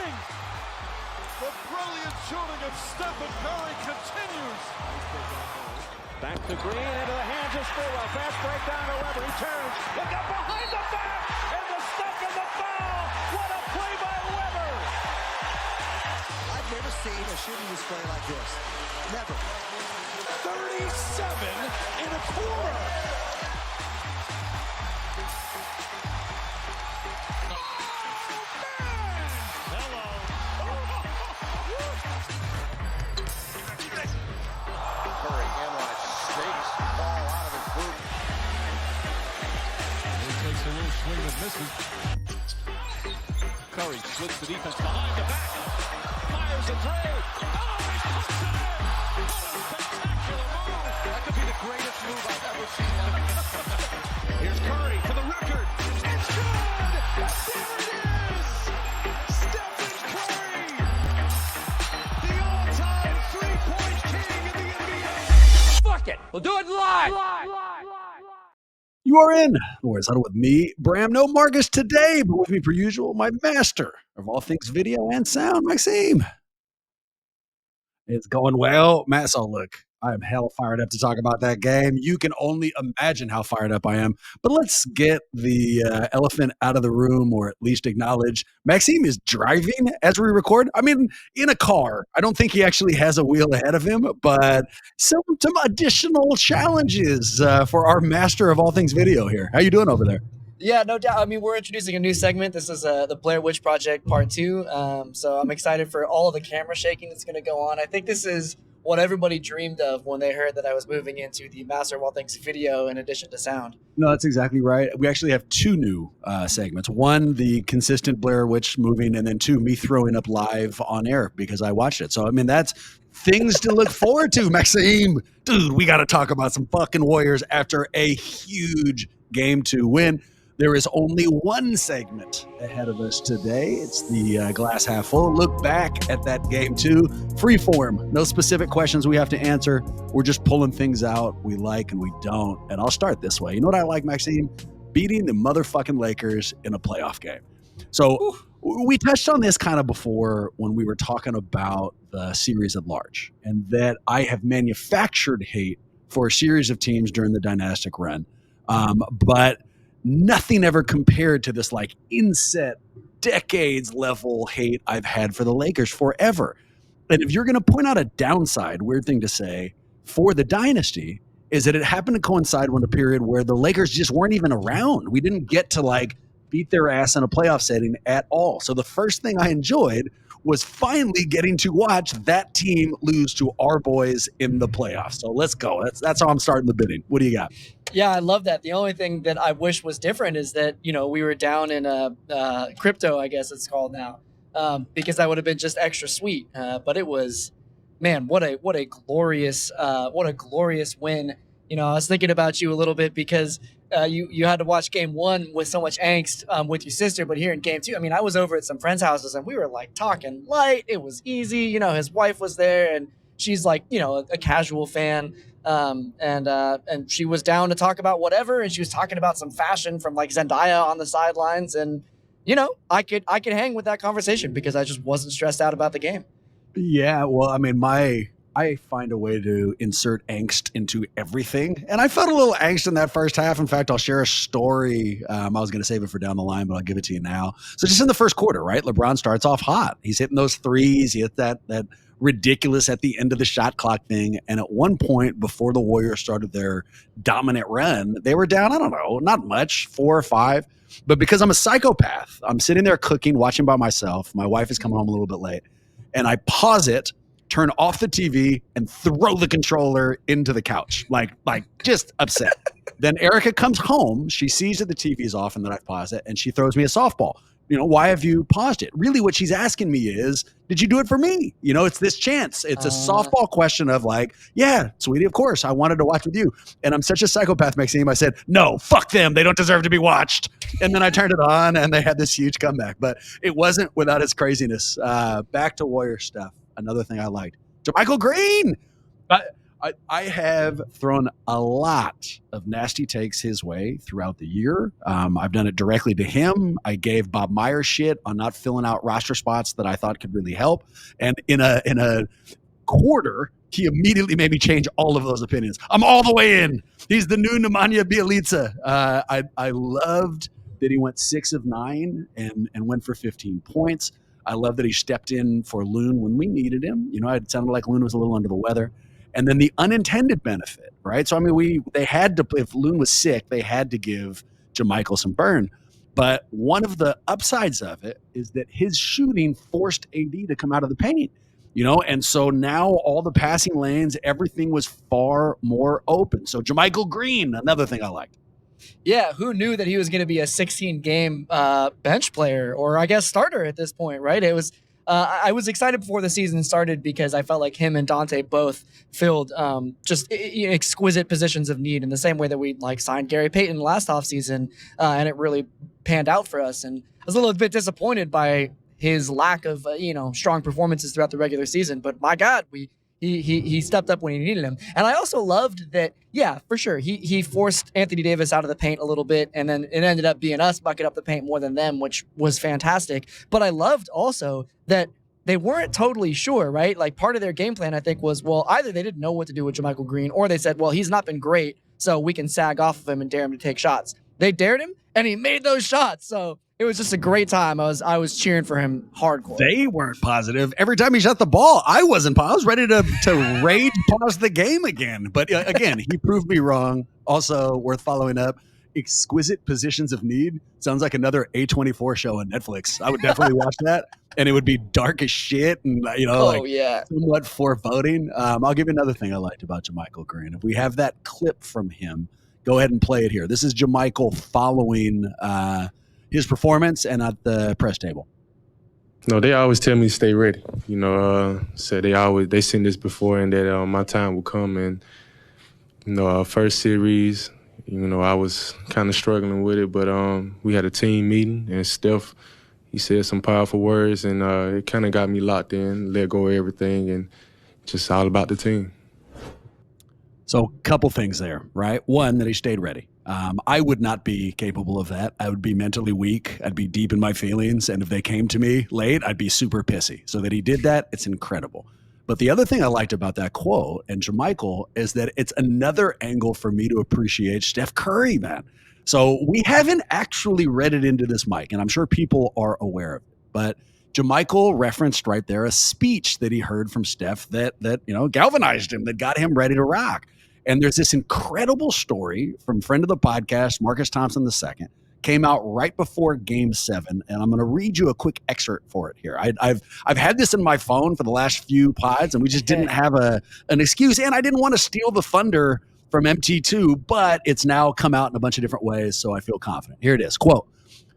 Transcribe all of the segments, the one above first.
shooting. The brilliant shooting of Stephen Curry continues. Back to Green, into the hands of Spurwell. Fast break down to Weber. He turns. Look up behind the back. And the step and the foul. What a play by Weber. I've never seen a shooting display like this. Never. 37 in a quarter. Curry splits the defense behind the back. Fires a three. Oh, he puts it in. What a spectacular move. That could be the greatest move I've ever seen. Here's Curry for the record. It's good. There it is. Stephen Curry, the all-time three-point king in the NBA. Fuck it. We'll do it live. You are in the Warriors Huddle with me, Bram. No Marcus today, but with me per usual, my master of all things video and sound, Maxime. It's going well. Matt, so look, I'm hell fired up to talk about that game. You can only imagine how fired up I am. But let's get the elephant out of the room, or at least acknowledge Maxime is driving as we record. I mean, in a car. I don't think he actually has a wheel ahead of him, but some additional challenges for our master of all things video here. How you doing over there? Yeah, no doubt. I mean, we're introducing a new segment. This is the Blair Witch Project Part 2. So I'm excited for all of the camera shaking that's going to go on. I think this is what everybody dreamed of when they heard that I was moving into the Master of All Things video in addition to sound. No, that's exactly right. We actually have two new segments. One, the consistent Blair Witch moving, and then two, me throwing up live on air because I watched it. So, I mean, that's things to look forward to, Maxime. Dude, we got to talk about some fucking Warriors after a huge Game 2 win. There is only one segment ahead of us today. It's the glass half full. Look back at that Game 2. Free form. No specific questions we have to answer. We're just pulling things out we like and we don't. And I'll start this way. You know what I like, Maxime? Beating the motherfucking Lakers in a playoff game. So we touched on this kind of before when we were talking about the series at large, and that I have manufactured hate for a series of teams during the dynastic run. But nothing ever compared to this like inset decades level hate I've had for the Lakers forever. And if you're going to point out a downside, weird thing to say, for the dynasty is that it happened to coincide with a period where the Lakers just weren't even around. We didn't get to like beat their ass in a playoff setting at all. So the first thing I enjoyed was finally getting to watch that team lose to our boys in the playoffs. So let's go. That's how I'm starting the bidding. What do you got? Yeah, I love that. The only thing that I wish was different is that, you know, we were down in crypto, I guess it's called now, because that would have been just extra sweet. But it was, man, what a glorious win. You know, I was thinking about you a little bit because you had to watch Game 1 with so much angst with your sister, but here in Game 2, I mean, I was over at some friends' houses and we were like talking light. It was easy. You know, his wife was there and she's like, you know, a casual fan. And she was down to talk about whatever, and she was talking about some fashion from like Zendaya on the sidelines, and you know, I could hang with that conversation because I just wasn't stressed out about the game. Yeah, well, I mean, I find a way to insert angst into everything, and I felt a little angst in that first half. In fact, I'll share a story. I was going to save it for down the line, but I'll give it to you now. So just in the first quarter, right? LeBron starts off hot. He's hitting those threes. He hit that ridiculous at the end of the shot clock thing. And at one point before the Warriors started their dominant run, they were down, I don't know, not much, 4 or 5. But because I'm a psychopath, I'm sitting there cooking, watching by myself. My wife is coming home a little bit late. And I pause it, turn off the TV, and throw the controller into the couch. Like just upset. Then Erica comes home. She sees that the TV's off and that I've paused it, and she throws me a softball. You know, why have you paused it? Really what she's asking me is, did you do it for me? You know, it's this chance. It's a softball question of like, yeah, sweetie, of course. I wanted to watch with you. And I'm such a psychopath, Maxime. I said, no, fuck them. They don't deserve to be watched. And then I turned it on and they had this huge comeback. But it wasn't without its craziness. Back to Warrior stuff. Another thing I liked. Jamychal Green. I have thrown a lot of nasty takes his way throughout the year. I've done it directly to him. I gave Bob Meyer shit on not filling out roster spots that I thought could really help. And in a quarter, he immediately made me change all of those opinions. I'm all the way in. He's the new Nemanja Bjelica. I loved that he went 6 of 9 and went for 15 points. I love that he stepped in for Loon when we needed him. You know, it sounded like Loon was a little under the weather. And then the unintended benefit, right? So, I mean, they had to, if Loon was sick, they had to give Jamychal some burn. But one of the upsides of it is that his shooting forced AD to come out of the paint, you know? And so now all the passing lanes, everything was far more open. So Jamychal Green, another thing I liked. Yeah, who knew that he was going to be a 16-game bench player, or I guess starter at this point, right? It was. I was excited before the season started because I felt like him and Dante both filled just exquisite positions of need in the same way that we signed Gary Payton last offseason, and it really panned out for us. And I was a little bit disappointed by his lack of strong performances throughout the regular season. But my God, he stepped up when he needed him. And I also loved that, yeah, for sure, he forced Anthony Davis out of the paint a little bit, and then it ended up being us bucket up the paint more than them, which was fantastic. But I loved also that they weren't totally sure, right? Like, part of their game plan, I think, was, well, either they didn't know what to do with Jamychal Green, or they said, well, he's not been great, so we can sag off of him and dare him to take shots. They dared him, and he made those shots. So it was just a great time. I was cheering for him hardcore. They weren't positive. Every time he shot the ball, I wasn't positive. I was ready to rage pause the game again. But again, he proved me wrong. Also worth following up. Exquisite Positions of Need sounds like another A24 show on Netflix. I would definitely watch that, and it would be dark as shit and somewhat foreboding. I'll give you another thing I liked about Jamychal Green. If we have that clip from him, go ahead and play it here. This is Jamychal following his performance and at the press table. No, they always tell me to stay ready. So they seen this before, and that my time will come. And first series, I was kind of struggling with it, but we had a team meeting, and Steph, he said some powerful words, and it kind of got me locked in, let go of everything, and just all about the team. So a couple things there, right? One, that he stayed ready. I would not be capable of that. I would be mentally weak. I'd be deep in my feelings. And if they came to me late, I'd be super pissy. So that he did that, it's incredible. But the other thing I liked about that quote and Jamychal is that it's another angle for me to appreciate Steph Curry, man. So we haven't actually read it into this mic, and I'm sure people are aware of it. But Jamychal referenced right there a speech that he heard from Steph that galvanized him, that got him ready to rock. And there's this incredible story from friend of the podcast, Marcus Thompson II, came out right before Game 7, and I'm going to read you a quick excerpt for it here. I've had this in my phone for the last few pods, and we just didn't have an excuse, and I didn't want to steal the thunder from MT2, but it's now come out in a bunch of different ways, so I feel confident. Here it is. Quote,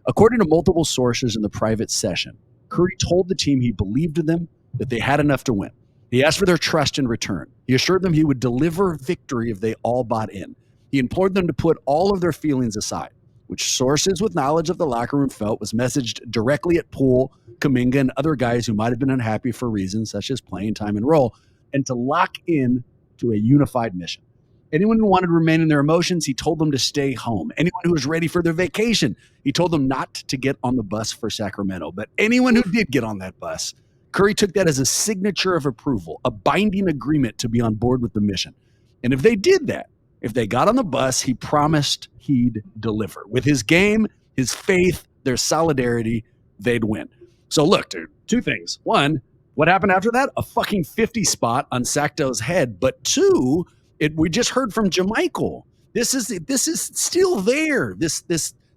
according to multiple sources in the private session, Curry told the team he believed in them, that they had enough to win. He asked for their trust in return. He assured them he would deliver victory if they all bought in. He implored them to put all of their feelings aside, which sources with knowledge of the locker room felt was messaged directly at Poole, Kuminga, and other guys who might have been unhappy for reasons such as playing time and role, and to lock in to a unified mission. Anyone who wanted to remain in their emotions, he told them to stay home. Anyone who was ready for their vacation, he told them not to get on the bus for Sacramento. But anyone who did get on that bus, Curry took that as a signature of approval, a binding agreement to be on board with the mission. And if they did that, if they got on the bus, he promised he'd deliver. With his game, his faith, their solidarity, they'd win. So look, dude, two things. One, what happened after that? A fucking 50 spot on Sacto's head. But two, we just heard from Jamychal. This is still there. This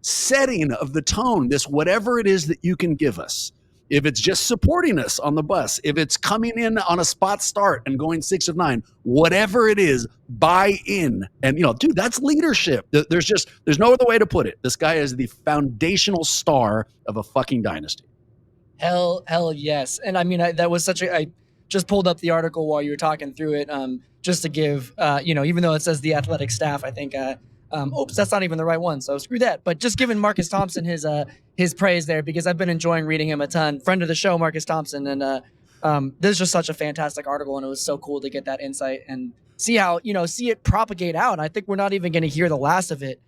setting of the tone, this whatever it is that you can give us. If it's just supporting us on the bus, if it's coming in on a spot start and going 6 of 9, whatever it is, buy in. And, dude, that's leadership. There's no other way to put it. This guy is the foundational star of a fucking dynasty. Hell yes. And I mean, that was I just pulled up the article while you were talking through it, just to give, even though it says the athletic staff, I think, oops, that's not even the right one, so screw that. But just giving Marcus Thompson his praise there, because I've been enjoying reading him a ton. Friend of the show, Marcus Thompson, and this is just such a fantastic article, and it was so cool to get that insight and see it propagate out. And I think we're not even going to hear the last of it.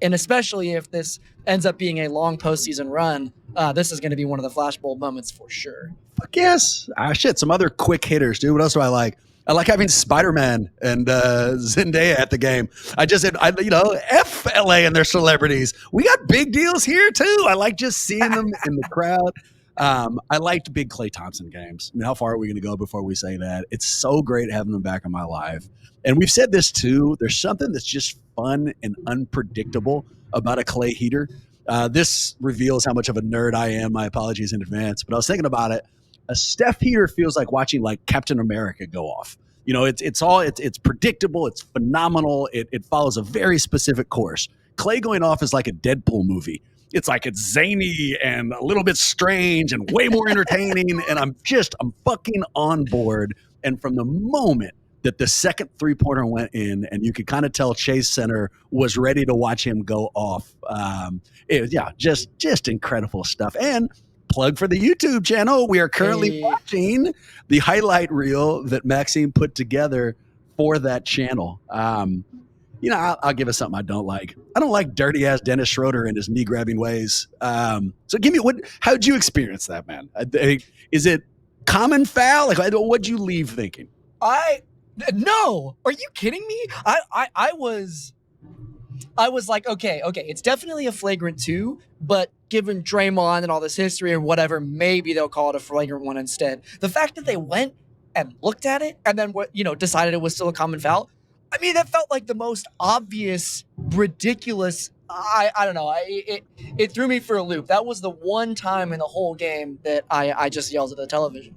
Especially if this ends up being a long postseason run, this is going to be one of the flashbulb moments for sure. Fuck yes. Shit, some other quick hitters, dude. What else do I like? I like having Spider-Man and Zendaya at the game. F LA and their celebrities. We got big deals here too. I like just seeing them in the crowd. I liked big Klay Thompson games. I mean, how far are we going to go before we say that? It's so great having them back in my life. And we've said this too. There's something that's just fun and unpredictable about a Klay heater. This reveals how much of a nerd I am. My apologies in advance. But I was thinking about it. A Steph heater feels like watching like Captain America go off. It's predictable. It's phenomenal. It follows a very specific course. Klay going off is like a Deadpool movie. It's zany and a little bit strange and way more entertaining. And I'm fucking on board. And from the moment that the second 3-pointer went in, and you could kind of tell Chase Center was ready to watch him go off. Just incredible stuff. And plug for the YouTube channel. We are currently watching the highlight reel that Maxime put together for that channel. I'll give us something I don't like. I don't like dirty ass Dennis Schroeder and his knee grabbing ways. So give me how'd you experience that, man? Is it common foul? Like, what'd you leave thinking? No, are you kidding me? I was like, okay, it's definitely a flagrant 2, but given Draymond and all this history or whatever, maybe they'll call it a flagrant 1 instead. The fact that they went and looked at it and then decided it was still a common foul, I mean, that felt like the most obvious, ridiculous. I don't know. It threw me for a loop. That was the one time in the whole game that I just yelled at the television.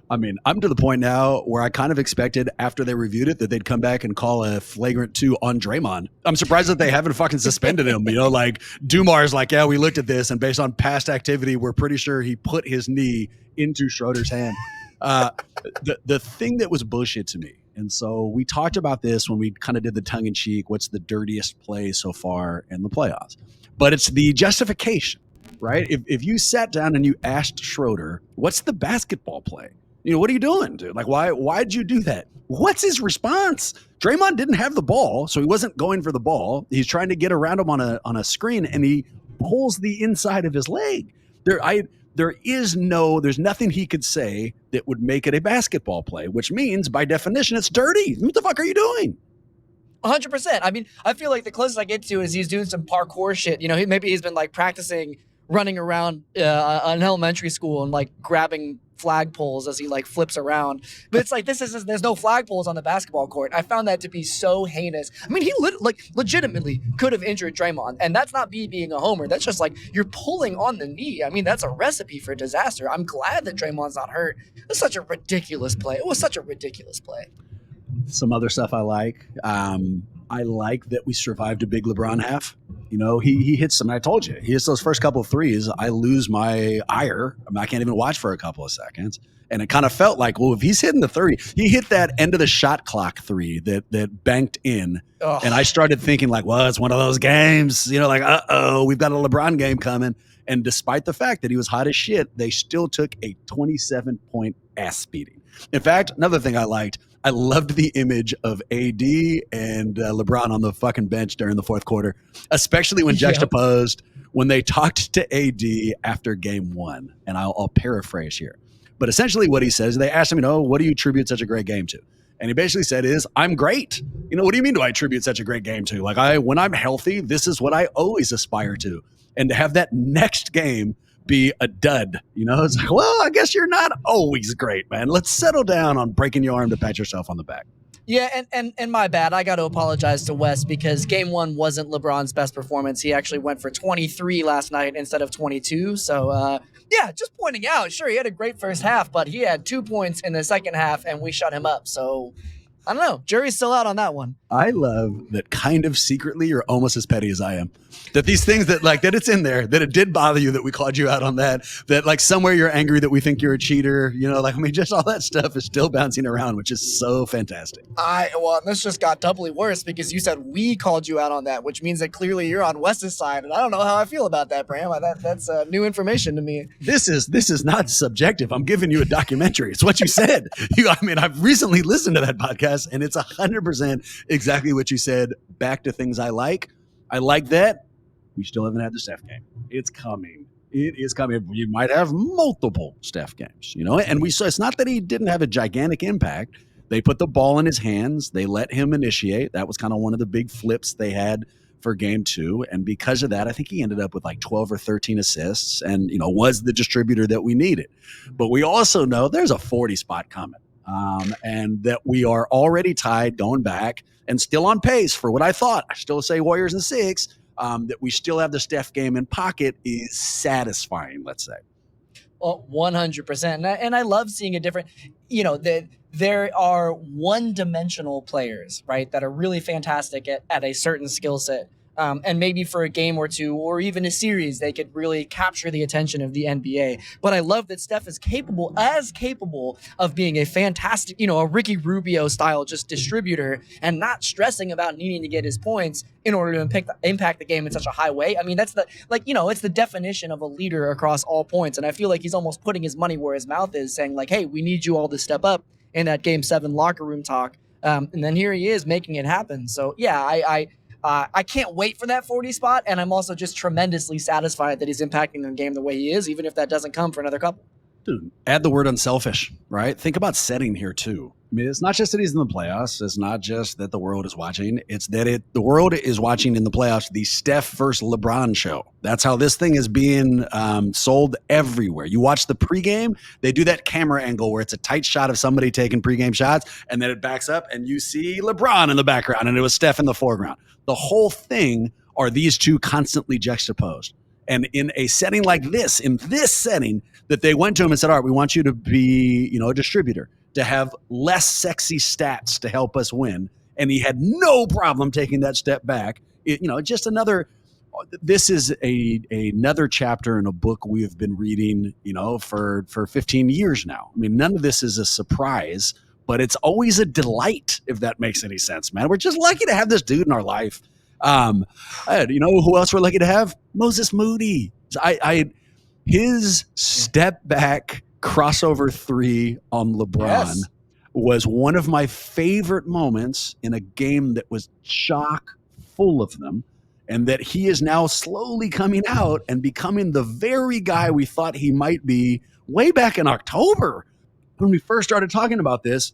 I mean, I'm to the point now where I kind of expected after they reviewed it that they'd come back and call a flagrant 2 on Draymond. I'm surprised that they haven't fucking suspended him. Like Dumar's like, yeah, we looked at this and based on past activity, we're pretty sure he put his knee into Schroeder's hand. The thing that was bullshit to me, and so we talked about this when we kind of did the tongue-in-cheek, what's the dirtiest play so far in the playoffs? But it's the justification, right? If you sat down and you asked Schroeder, what's the basketball play? What are you doing, dude? Like, why'd you do that? What's his response? Draymond didn't have the ball, so he wasn't going for the ball. He's trying to get around him on a screen, and he pulls the inside of his leg. There's nothing he could say that would make it a basketball play, which means by definition it's dirty. What the fuck are you doing? 100%. I mean, I feel like the closest I get to is he's doing some parkour shit. Maybe he's been like practicing running around an elementary school and like grabbing flagpoles as he like flips around. But it's like, there's no flagpoles on the basketball court. I found that to be so heinous. I mean, he legitimately could have injured Draymond, and that's not me being a homer. That's just like, you're pulling on the knee. I mean, that's a recipe for disaster. I'm glad that Draymond's not hurt. It's such a ridiculous play. It was such a ridiculous play. Some other stuff I like. I like that we survived a big LeBron half. He hits some. I told you, he hits those first couple of threes. I lose my ire. I can't even watch for a couple of seconds. And it kind of felt like, well, if he's hitting the 30, he hit that end of the shot clock 3 that banked in. Ugh. And I started thinking like, well, it's one of those games, we've got a LeBron game coming. And despite the fact that he was hot as shit, they still took a 27-point ass beating. In fact, another thing I liked, I loved the image of AD and LeBron on the fucking bench during the fourth quarter, especially when juxtaposed when they talked to AD after game 1. And I'll paraphrase here. But essentially what he says, they asked him, what do you attribute such a great game to? And he basically said I'm great. What do you mean do I attribute such a great game to? Like when I'm healthy, this is what I always aspire to. And to have that next game be a dud, it's like, well, I guess you're not always great, man. Let's settle down on breaking your arm to pat yourself on the back. Yeah, and my bad. I got to apologize to Wes because game 1 wasn't LeBron's best performance. He actually went for 23 last night instead of 22. So, just pointing out, sure, he had a great first half, but he had 2 points in the second half, and we shut him up. So, I don't know. Jury's still out on that one. I love that kind of secretly you're almost as petty as I am. That these things that it's in there, that it did bother you that we called you out on that like somewhere you're angry that we think you're a cheater, just all that stuff is still bouncing around, which is so fantastic. This just got doubly worse because you said we called you out on that, which means that clearly you're on Wes's side, and I don't know how I feel about that, Bram. That's new information to me. This is not subjective. I'm giving you a documentary. It's what you said. I've recently listened to that podcast. press, and it's 100% exactly what you said. Back to things I like. I like that. We still haven't had the Steph game. It's coming. It is coming. You might have multiple Steph games, and we saw it's not that he didn't have a gigantic impact. They put the ball in his hands. They let him initiate. That was kind of one of the big flips they had for game 2. And because of that, I think he ended up with like 12 or 13 assists and, was the distributor that we needed. But we also know there's a 40 spot coming and that we are already tied going back and still on pace for what I thought. I still say Warriors in 6. That we still have the Steph game in pocket is satisfying, let's say. Well, 100%. And I love seeing a different, that there are one-dimensional players, right, that are really fantastic at a certain skill set. And maybe for a game or two or even a series, they could really capture the attention of the NBA. But I love that Steph is capable of being a fantastic, a Ricky Rubio style just distributor and not stressing about needing to get his points in order to impact the game in such a high way. I mean, that's it's the definition of a leader across all points. And I feel like he's almost putting his money where his mouth is, saying like, hey, we need you all to step up in that Game 7 locker room talk. And then here he is making it happen. So, yeah, I can't wait for that 40 spot, and I'm also just tremendously satisfied that he's impacting the game the way he is, even if that doesn't come for another couple. Dude, add the word unselfish, right? Think about setting here, too. I mean, it's not just that he's in the playoffs. It's not just that the world is watching. It's that the world is watching in the playoffs the Steph versus LeBron show. That's how this thing is being sold everywhere. You watch the pregame, they do that camera angle where it's a tight shot of somebody taking pregame shots, and then it backs up, and you see LeBron in the background, and it was Steph in the foreground. The whole thing are these two constantly juxtaposed. And in a setting like this, in this setting, that they went to him and said, all right, we want you to be, a distributor, to have less sexy stats to help us win. And he had no problem taking that step back. Just another, this is another chapter in a book we have been reading, for 15 years now. I mean, none of this is a surprise, but it's always a delight, if that makes any sense, man. We're just lucky to have this dude in our life. Who else we're lucky to have? Moses Moody. His step back crossover 3 on LeBron was one of my favorite moments in a game that was chock full of them, and that he is now slowly coming out and becoming the very guy we thought he might be way back in October when we first started talking about this.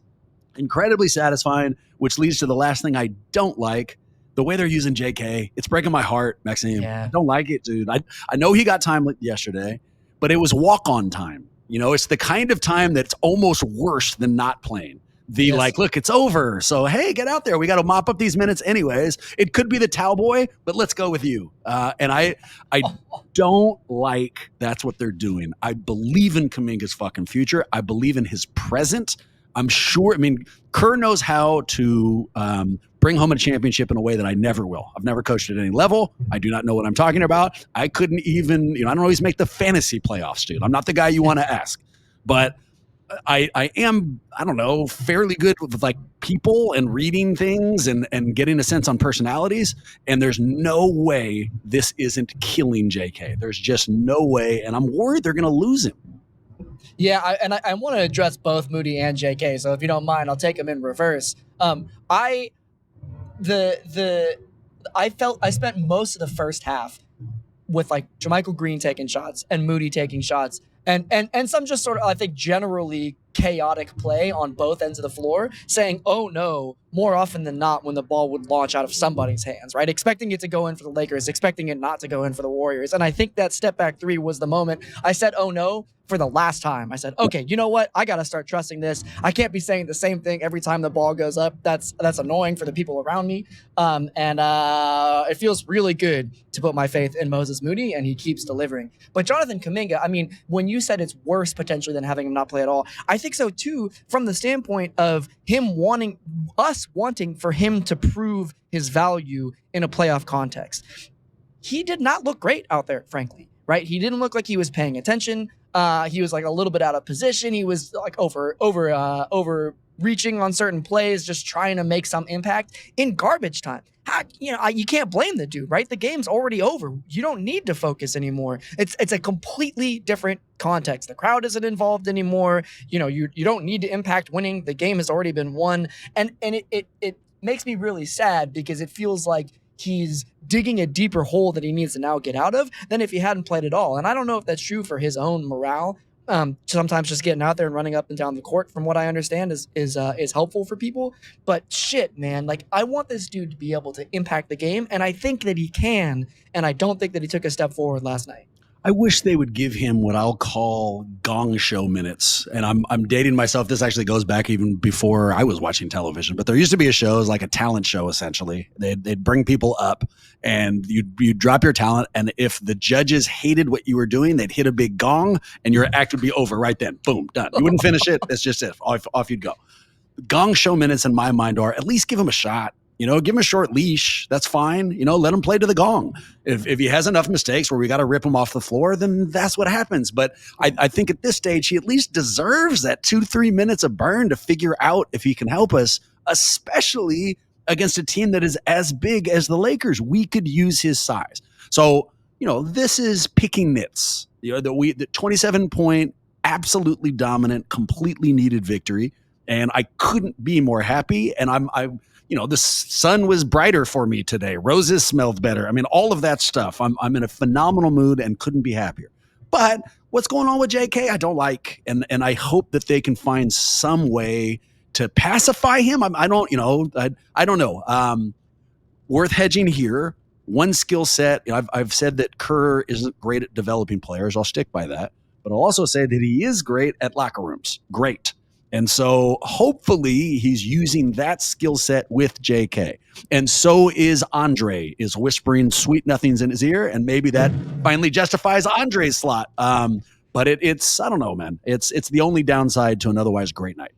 Incredibly satisfying, which leads to the last thing I don't like. The way they're using JK, it's breaking my heart, Maxime. Yeah. I don't like it, dude. I know he got time yesterday, but it was walk-on time. It's the kind of time that's almost worse than not playing. Look, it's over. So, hey, get out there. We got to mop up these minutes anyways. It could be the towel boy, but let's go with you. And I don't like that's what they're doing. I believe in Kuminga's fucking future. I believe in his present. I'm sure. I mean, Kerr knows how to bring home a championship in a way that I never will. I've never coached at any level. I do not know what I'm talking about. I couldn't even, I don't always make the fantasy playoffs, dude. I'm not the guy you want to ask. But I am, I don't know, fairly good with like people and reading things and getting a sense on personalities. And there's no way this isn't killing JK. There's just no way. And I'm worried they're going to lose him. Yeah, I want to address both Moody and JK. So if you don't mind, I'll take them in reverse. I spent most of the first half with like Jamychal Green taking shots and Moody taking shots and some just sort of, I think, generally chaotic play on both ends of the floor, saying, oh no, more often than not when the ball would launch out of somebody's hands, right? Expecting it to go in for the Lakers, expecting it not to go in for the Warriors. And I think that step back 3 was the moment I said, oh no, for the last time. I said, okay, you know what? I got to start trusting this. I can't be saying the same thing every time the ball goes up. That's annoying for the people around me. It feels really good to put my faith in Moses Moody, and he keeps delivering. But Jonathan Kuminga, I mean, when you said it's worse potentially than having him not play at all, I think so too, from the standpoint of him wanting for him to prove his value in a playoff context. He did not look great out there, frankly, right? He didn't look like he was paying attention. He was like a little bit out of position. He was like over reaching on certain plays, just trying to make some impact in garbage time. You can't blame the dude, right? The game's already over. You don't need to focus anymore. It's a completely different context. The crowd isn't involved anymore. You don't need to impact winning. The game has already been won. And it makes me really sad because it feels like he's digging a deeper hole that he needs to now get out of than if he hadn't played at all. And I don't know if that's true for his own morale. Sometimes just getting out there and running up and down the court, from what I understand, is helpful for people. But shit, man, like I want this dude to be able to impact the game, and I think that he can. And I don't think that he took a step forward last night. I wish they would give him what I'll call gong show minutes. And I'm dating myself. This actually goes back even before I was watching television. But there used to be a show, it was like a talent show, essentially. They'd bring people up and you'd drop your talent. And if the judges hated what you were doing, they'd hit a big gong and your act would be over right then. Boom, done. You wouldn't finish it. That's just it. Off you'd go. Gong show minutes in my mind are at least give him a shot. Give him a short leash. That's fine. Let him play to the gong. If he has enough mistakes where we got to rip him off the floor, then that's what happens. But I think at this stage, he at least deserves that 2-3 minutes of burn to figure out if he can help us, especially against a team that is as big as the Lakers. We could use his size. So, this is picking nits. The 27-point, absolutely dominant, completely needed victory. And I couldn't be more happy. And the sun was brighter for me today. Roses smelled better. I mean, all of that stuff. I'm in a phenomenal mood and couldn't be happier. But what's going on with JK, I don't like. And I hope that they can find some way to pacify him. I don't know. Worth hedging here. One skill set. I've said that Kerr isn't great at developing players. I'll stick by that. But I'll also say that he is great at locker rooms. Great. And so hopefully he's using that skill set with JK. And so is Andre, is whispering sweet nothings in his ear. And maybe that finally justifies Andre's slot. But it's I don't know, man. It's the only downside to an otherwise great night.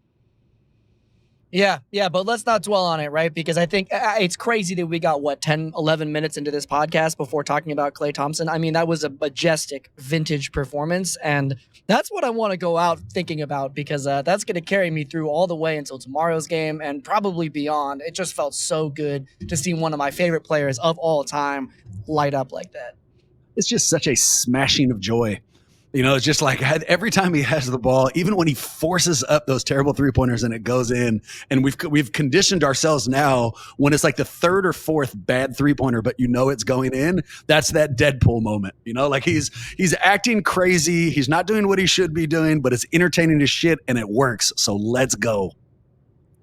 Yeah, but let's not dwell on it, right? Because I think it's crazy that we got, 10, 11 minutes into this podcast before talking about Klay Thompson. I mean, that was a majestic vintage performance, and that's what I want to go out thinking about because that's going to carry me through all the way until tomorrow's game and probably beyond. It just felt so good to see one of my favorite players of all time light up like that. It's just such a smashing of joy. It's just like every time he has the ball, even when he forces up those terrible three-pointers and it goes in, and we've conditioned ourselves now when it's like the third or fourth bad three-pointer, but it's going in, that's that Deadpool moment. Like he's acting crazy. He's not doing what he should be doing, but it's entertaining as shit and it works. So let's go.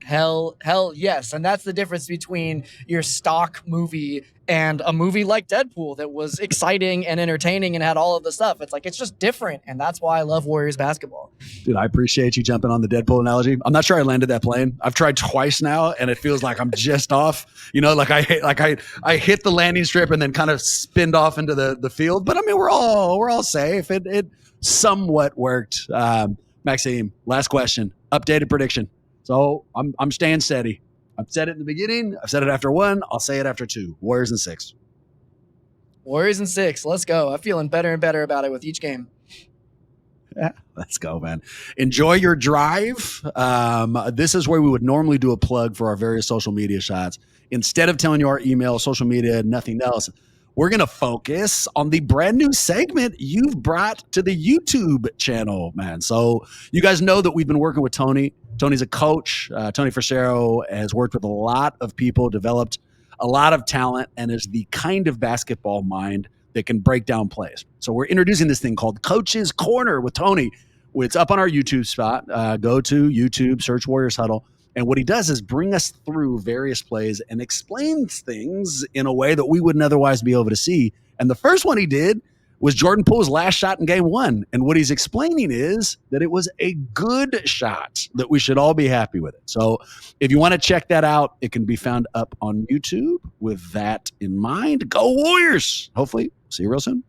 Hell yes. And that's the difference between your stock movie and a movie like Deadpool that was exciting and entertaining and had all of the stuff. It's like, it's just different. And that's why I love Warriors basketball. Dude, I appreciate you jumping on the Deadpool analogy. I'm not sure I landed that plane. I've tried twice now and it feels like I'm just off, I hit the landing strip and then kind of spinned off into the field. But I mean, we're all safe. It somewhat worked. Maxime, last question, updated prediction. So I'm staying steady. I've said it in the beginning. I've said it after 1. I'll say it after 2. Warriors in 6. Warriors in 6. Let's go. I'm feeling better and better about it with each game. Yeah, let's go, man. Enjoy your drive. This is where we would normally do a plug for our various social media shots. Instead of telling you our email, social media, nothing else, we're going to focus on the brand new segment you've brought to the YouTube channel, man. So you guys know that we've been working with Tony. Tony's a coach. Tony Frasero has worked with a lot of people, developed a lot of talent, and is the kind of basketball mind that can break down plays. So we're introducing this thing called Coach's Corner with Tony. It's up on our YouTube spot. Go to YouTube, search Warriors Huddle. And what he does is bring us through various plays and explains things in a way that we wouldn't otherwise be able to see. And the first one he did was Jordan Poole's last shot in game 1. And what he's explaining is that it was a good shot, that we should all be happy with it. So if you want to check that out, it can be found up on YouTube. With that in mind, go Warriors. Hopefully, see you real soon.